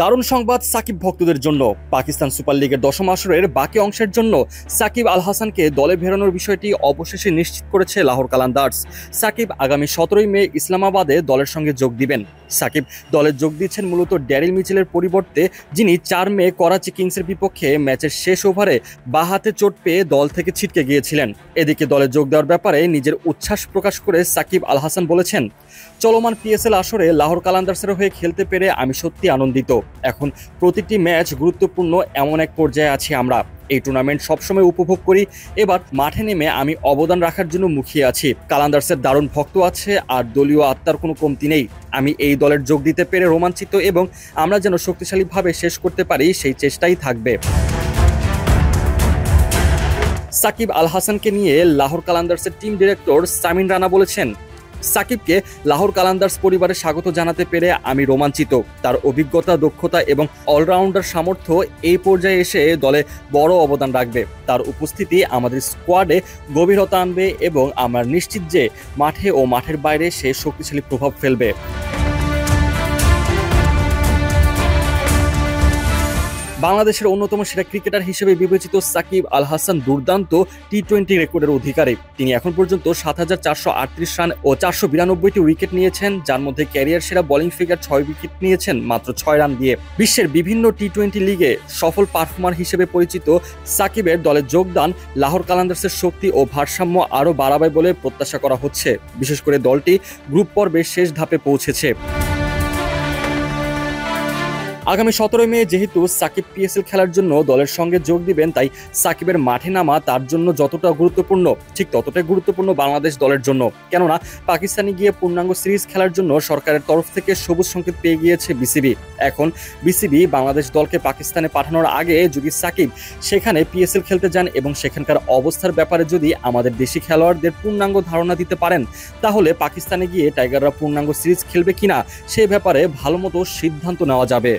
দারুণ সংবাদ সাকিব ভক্তদের জন্য। পাকিস্তান সুপার লিগের দশম আসরের বাকি অংশের জন্য সাকিব আল হাসানকে দলে ফেরানোর বিষয়টি অবশেষে নিশ্চিত করেছে লাহোর কালান্দার্স। সাকিব আগামী 17 মে ইসলামাবাদে দলের সঙ্গে যোগ দিবেন। সাকিব দলে যোগ দিচ্ছেন মূলত ড্যারিল মিচেলের পরিবর্তে, যিনি 4 মে করাচি কিংসের বিপক্ষে ম্যাচের শেষ ওভারে বাঁ হাতে চোট পেয়ে দল থেকে ছিটকে গিয়েছিলেন। এদিকে দলে যোগ দেওয়ার ব্যাপারে নিজের উচ্ছ্বাস প্রকাশ করে সাকিব আল হাসান বলেছেন, চলমান পিএসএল আসরে লাহোর কালান্দার্সের হয়ে খেলতে পেরে আমি সত্যি আনন্দিত। এখন প্রতিটি ম্যাচ গুরুত্বপূর্ণ, এমন এক পর্যায়ে আছি আমরা। এই টুর্নামেন্ট সবসময় উপভোগ করি। এবার মাঠে নেমে আমি অবদান রাখার জন্য মুখিয়ে আছি। কালান্দার্সের দারুণ ভক্ত আছে আর দলীয় আত্মার কোনো কমতি নেই। আমি এই দলের যোগ দিতে পেরে রোমাঞ্চিত এবং আমরা যেন শক্তিশালীভাবে শেষ করতে পারি সেই চেষ্টাই থাকবে। সাকিব আল হাসানকে নিয়ে লাহোর কালান্দার্সের টিম ডিরেক্টর সামিন রানা বলেছেন, সাকিবকে লাহোর কালান্দার্স পরিবারে স্বাগত জানাতে পেরে আমি রোমাঞ্চিত। তার অভিজ্ঞতা, দক্ষতা এবং অলরাউন্ডার সামর্থ্য এই পর্যায়ে এসে দলে বড় অবদান রাখবে। তার উপস্থিতি আমাদের স্কোয়াডে গভীরতা আনবে এবং আমরা নিশ্চিত যে মাঠে ও মাঠের বাইরে সে শক্তিশালী প্রভাব ফেলবে। বাংলাদেশের অন্যতম সেরা ক্রিকেটার হিসেবে বিবেচিত সাকিব আল হাসান দুর্দান্ত টি-20 রেকর্ডের অধিকারী। তিনি এখন পর্যন্ত ৭,৪৩৮ রান ও ৪৯২টি উইকেট নিয়েছেন, যার মধ্যে ক্যারিয়ার সেরা বোলিং ফিগার ৬ উইকেট নিয়েছেন মাত্র ৬ রান দিয়ে। বিশ্বের বিভিন্ন টি-20 লিগে সফল পারফর্মার হিসেবে পরিচিত সাকিবের দলে যোগদান লাহোর কালান্দার্সের শক্তি ও ভারসাম্য আরও বাড়াবে বলে প্রত্যাশা করা হচ্ছে। বিশেষ করে দলটি গ্রুপ পর্বের শেষ ধাপে পৌঁছেছে। আগামী 17 মে যেহেতু সাকিব পিএসএল খেলার জন্য দলের সঙ্গে যোগ দিবেন, তাই সাকিবের মাঠে নামা তার জন্য যতটা গুরুত্বপূর্ণ, ঠিক ততটাই গুরুত্বপূর্ণ বাংলাদেশ দলের জন্য। কেননা পাকিস্তানে গিয়ে পূর্ণাঙ্গ সিরিজ খেলার জন্য সরকারের তরফ থেকে সবুজ সংকেত পেয়ে গিয়েছে বিসিবি। এখন বিসিবি বাংলাদেশ দলকে পাকিস্তানে পাঠানোর আগে যদি সাকিব সেখানে পিএসএল খেলতে যান এবং সেখানকার অবস্থার ব্যাপারে যদি আমাদের দেশি খেলোয়াড়দের পূর্ণাঙ্গ ধারণা দিতে পারেন, তাহলে পাকিস্তানে গিয়ে টাইগাররা পূর্ণাঙ্গ সিরিজ খেলবে কিনা সে ব্যাপারে ভালোমতো সিদ্ধান্ত নেওয়া যাবে।